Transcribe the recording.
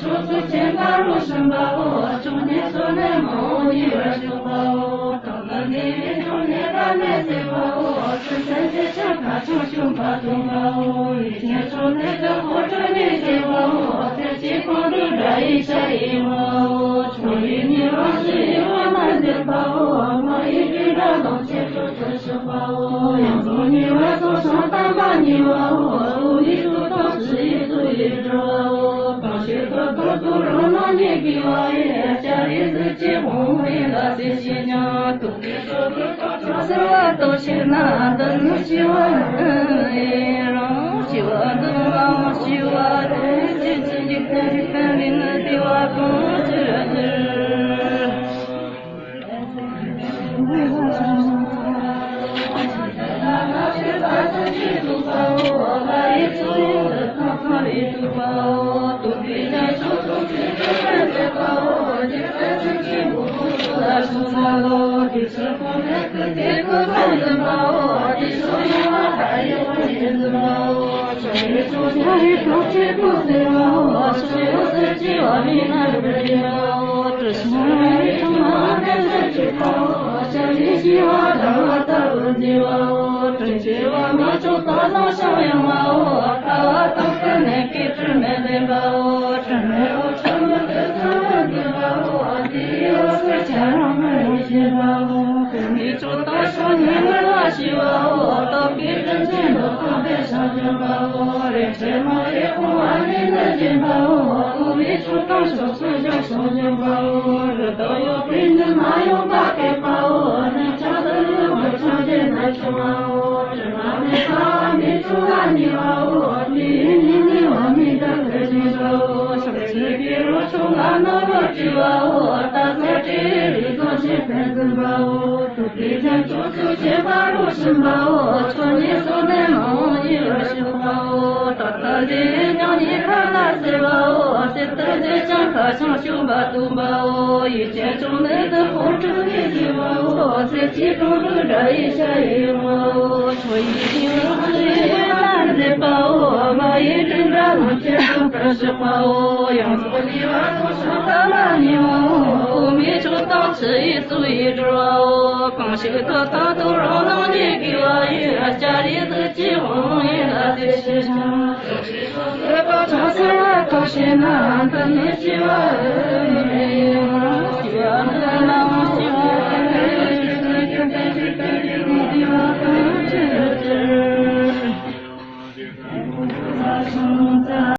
说出千把如神把我，中年说那梦一二十把我，当当你中年把那些把我，三三节长卡长胸把东把我，一天说那个火车那些把我，在街坊都这一下一把我，终于你往事一万难的把我，我一直到东街说这是把我，扬州你我走上大把你把我，一路到此一路一直把我，刚学个高度容纳你给我也，家里自己红为了这些娘，都别说别说，就是我都是那的那希望让希望的让希望的自己看的看的那的我不知道。